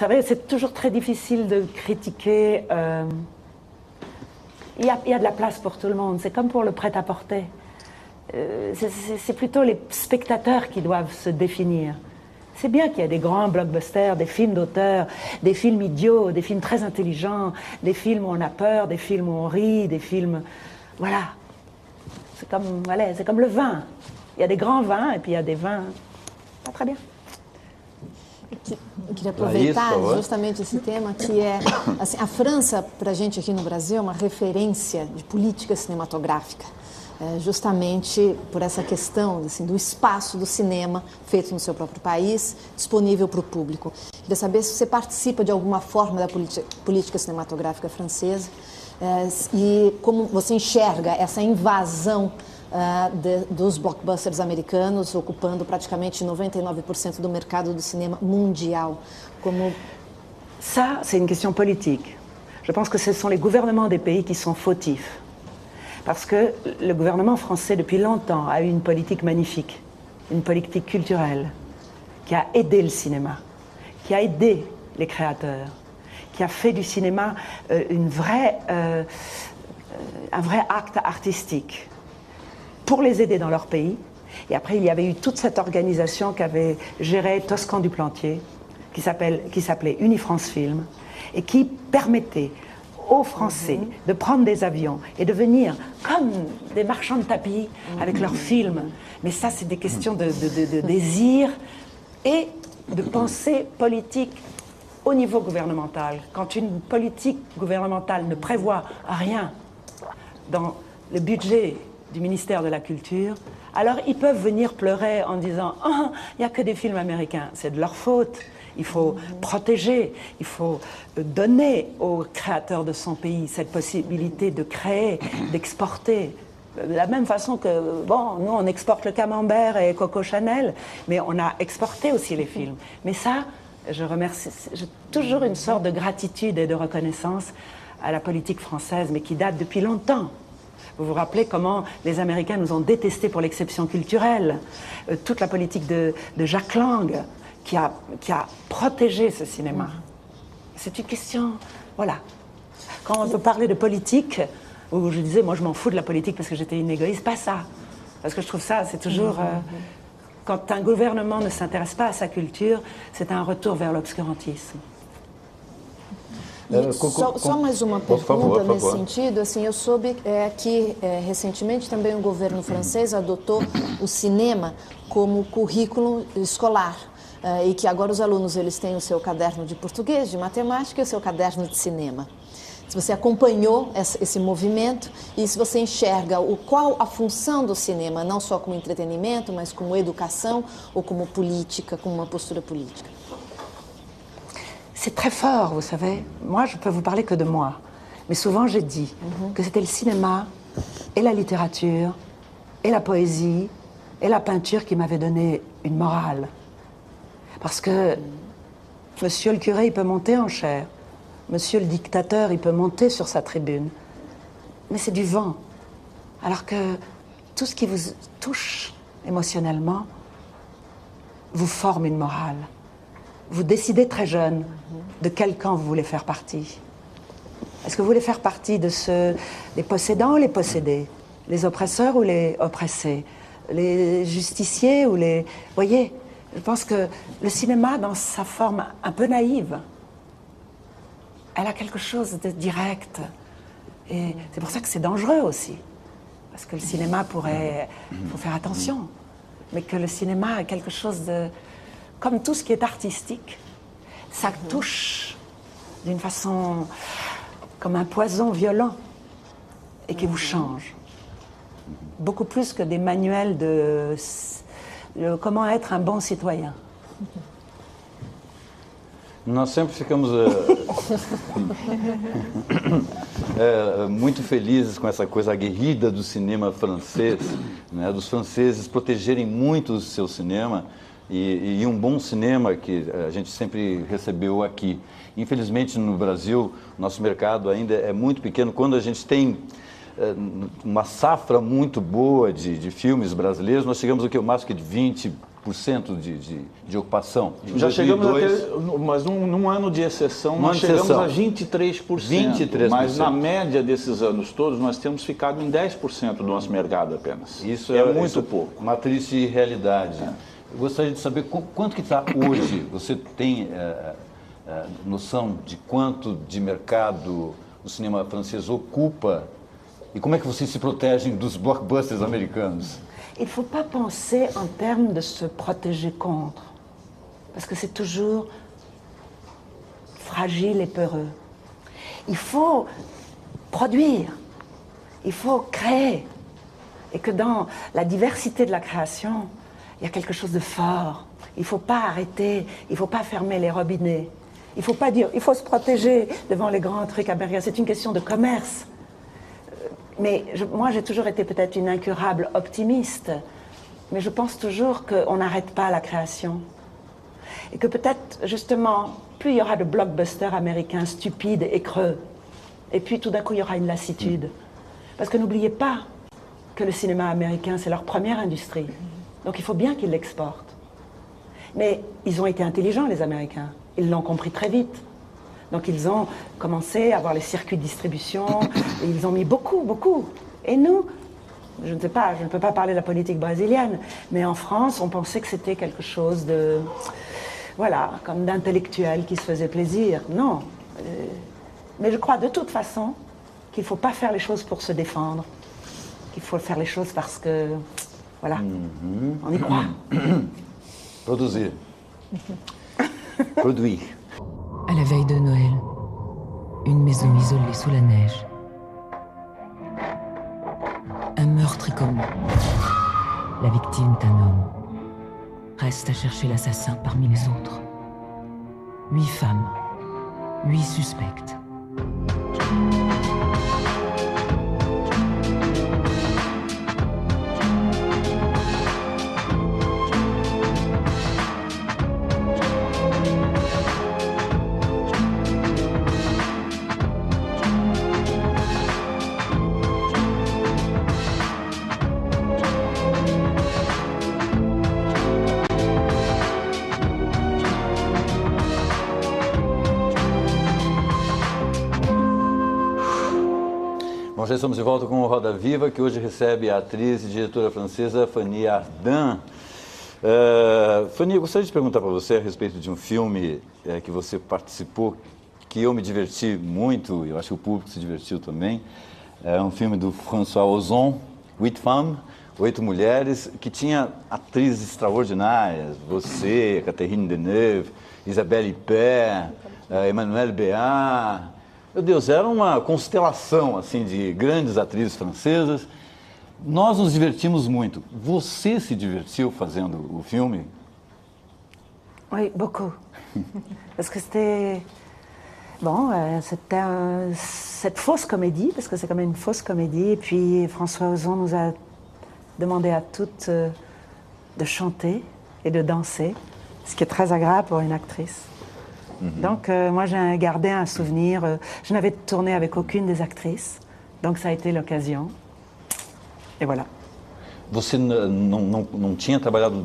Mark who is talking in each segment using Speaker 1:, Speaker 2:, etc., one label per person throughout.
Speaker 1: savez, c'est toujours très difficile de critiquer. Il y a de la place pour tout le monde. C'est comme pour le prêt-à-porter. C'est plutôt les spectateurs qui doivent se définir. C'est bien qu'il y ait des grands blockbusters, des films d'auteur, des films idiots, des films très intelligents, des films où on a peur, des films où on rit, des films... Voilà. C'est comme le vin. Il y a des grands vins et puis il y a des vins pas très bien.
Speaker 2: Eu queria aproveitar justamente esse tema, que é assim, a França, para a gente aqui no Brasil, é uma referência de política cinematográfica, justamente por essa questão assim, do espaço do cinema feito no seu próprio país, disponível para o público. Queria saber se você participa de alguma forma da política cinematográfica francesa e como você enxerga essa invasão dos blockbusters americanos, ocupando praticamente 99% du mercado du cinéma mondial.
Speaker 1: Ça, c'est une question politique. Je pense que ce sont les gouvernements des pays qui sont fautifs. Parce que le gouvernement français, depuis longtemps, a eu une politique magnifique, une politique culturelle, qui a aidé le cinéma, qui a aidé les créateurs, qui a fait du cinéma un vrai acte artistique, pour les aider dans leur pays. Et après, il y avait eu toute cette organisation qu'avait gérée Toscan du Plantier, qui s'appelait Unifrance Film, et qui permettait aux Français de prendre des avions et de venir comme des marchands de tapis avec leurs films. Mais ça, c'est des questions de désir et de pensée politique au niveau gouvernemental. Quand une politique gouvernementale ne prévoit rien dans le budget du ministère de la Culture, alors ils peuvent venir pleurer en disant « Ah, il n'y a que des films américains ». C'est de leur faute. Il faut protéger, il faut donner aux créateurs de son pays cette possibilité de créer, d'exporter. De la même façon que, bon, nous on exporte le camembert et Coco Chanel, mais on a exporté aussi les films. Mais ça, je remercie, j'ai toujours une sorte de gratitude et de reconnaissance à la politique française, mais qui date depuis longtemps. Vous vous rappelez comment les Américains nous ont détestés pour l'exception culturelle. Toute la politique de Jack Lang qui a protégé ce cinéma. C'est une question, voilà. Quand on peut parler de politique, où je disais, moi je m'en fous de la politique parce que j'étais une égoïste, pas ça. Parce que je trouve ça, c'est toujours... quand un gouvernement ne s'intéresse pas à sa culture, c'est un retour vers l'obscurantisme.
Speaker 2: Só mais uma pergunta nesse sentido. Assim, eu soube que recentemente também o governo francês adotou o cinema como currículo escolar e que agora os alunos eles têm o seu caderno de português, de matemática e o seu caderno de cinema. Se você acompanhou esse movimento e se você enxerga qual a função do cinema, não só como entretenimento, mas como educação ou como política, como uma postura política.
Speaker 1: C'est très fort, vous savez. Moi, je peux vous parler que de moi. Mais souvent, j'ai dit que c'était le cinéma et la littérature et la poésie et la peinture qui m'avaient donné une morale. Parce que monsieur le curé, il peut monter en chair. Monsieur le dictateur, il peut monter sur sa tribune. Mais c'est du vent. Alors que tout ce qui vous touche émotionnellement vous forme une morale. Vous décidez très jeune de quel camp vous voulez faire partie. Est-ce que vous voulez faire partie de des possédants ou les possédés, les oppresseurs ou les oppressés, les justiciers ou les... Vous voyez, je pense que le cinéma, dans sa forme un peu naïve, elle a quelque chose de direct. Et c'est pour ça que c'est dangereux aussi. Parce que le cinéma pourrait... Il faut faire attention. Mais que le cinéma a quelque chose de... Comme tout ce qui est artistique, ça touche d'une façon comme un poison violent et qui vous change. Beaucoup plus que des manuels de comment être un bon citoyen.
Speaker 3: Nós sempre ficamos muito felizes com essa coisa aguerrida do cinema francês, né, dos franceses protegerem muito o seu cinema. E um bom cinema que a gente sempre recebeu aqui. Infelizmente, no Brasil, nosso mercado ainda é muito pequeno. Quando a gente tem uma safra muito boa de filmes brasileiros, nós chegamos aqui ao máximo de 20 de ocupação.
Speaker 4: Já chegamos a ter, mas num ano de exceção, nós chegamos a 23%.
Speaker 3: 23%.
Speaker 4: Mas na média desses anos todos, nós temos ficado em 10% do nosso mercado apenas.
Speaker 3: Isso é muito pouco. Uma triste realidade. Eu gostaria de saber quanto que está hoje. Você tem noção de quanto de mercado o cinema francês ocupa? E como é que vocês se protegem dos blockbusters americanos?
Speaker 1: Il ne faut pas penser en termes de se protéger contre, parce que c'est toujours fragile et peureux. Il faut produire, il faut créer, et que dans la diversité de la création, il y a quelque chose de fort. Il ne faut pas arrêter, il ne faut pas fermer les robinets. Il ne faut pas dire, il faut se protéger devant les grands trucs américains. C'est une question de commerce. Mais moi, j'ai toujours été peut-être une incurable optimiste, mais je pense toujours qu'on n'arrête pas la création. Et que peut-être, justement, plus il y aura de blockbusters américains stupides et creux, et puis tout d'un coup, il y aura une lassitude. Parce que n'oubliez pas que le cinéma américain, c'est leur première industrie. Donc il faut bien qu'ils l'exportent. Mais ils ont été intelligents, les Américains. Ils l'ont compris très vite. Donc ils ont commencé à avoir les circuits de distribution, et ils ont mis beaucoup. Et nous, je ne sais pas, je ne peux pas parler de la politique brésilienne, mais en France, on pensait que c'était quelque chose de, voilà, comme d'intellectuel qui se faisait plaisir. Non. Mais je crois de toute façon qu'il ne faut pas faire les choses pour se défendre, qu'il faut faire les choses parce que, voilà, on y croit.
Speaker 3: Produzir. Produire.
Speaker 5: À la veille de Noël, une maison isolée sous la neige. Un meurtre est commis. La victime est un homme. Reste à chercher l'assassin parmi les autres. 8 femmes, 8 suspectes.
Speaker 3: Bom, já estamos de volta com o Roda Viva, que hoje recebe a atriz e diretora francesa Fanny Ardant. Fanny, eu gostaria de perguntar para você a respeito de um filme que você participou, que eu me diverti muito, e eu acho que o público se divertiu também. É um filme do François Ozon, 8 Femmes, 8 Mulheres, que tinha atrizes extraordinárias, você, Catherine Deneuve, Isabelle Huppert, Emmanuelle Béart. Meu Deus, era uma constelação assim, de grandes atrizes francesas. Nós nos divertimos muito. Você se divertiu fazendo o filme?
Speaker 1: Oui, beaucoup. Parce que c'était... Bon, c'était cette fausse comédie, parce que c'est quand même une fausse comédie. Et puis François Ozon nous a demandé à toutes de chanter et de danser, ce qui est très agréable pour une actrice. Donc moi j'ai gardé un souvenir, je n'avais tourné avec aucune des actrices, donc ça a été l'occasion, et voilà.
Speaker 3: Você não tinha trabalhado,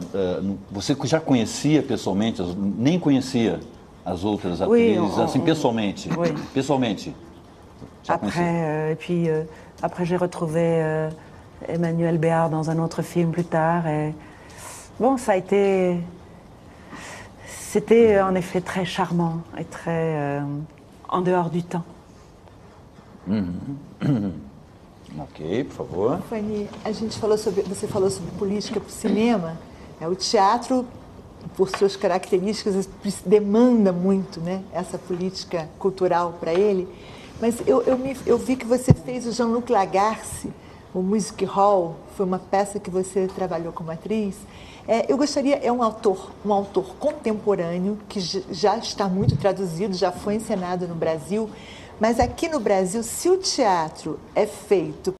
Speaker 3: você já conhecia pessoalmente, nem conhecia as outras atrizes, assim, pessoalmente?
Speaker 1: Oui.
Speaker 3: Pessoalmente?
Speaker 1: Après, et puis après j'ai retrouvé Emmanuelle Béart dans un autre film plus tard, et bon, ça a été... C'était en effet très charmant et très en dehors du temps.
Speaker 3: Ok, por favor.
Speaker 2: Fanny, você falou sobre política para o cinema. O teatro, por suas características, demanda muito, né, essa política cultural para ele. Mas eu vi que você fez o Jean-Luc Lagarce, o Music Hall, foi uma peça que você trabalhou como atriz. Eu gostaria, é um autor contemporâneo que já está muito traduzido, já foi encenado no Brasil, mas aqui no Brasil, se o teatro é feito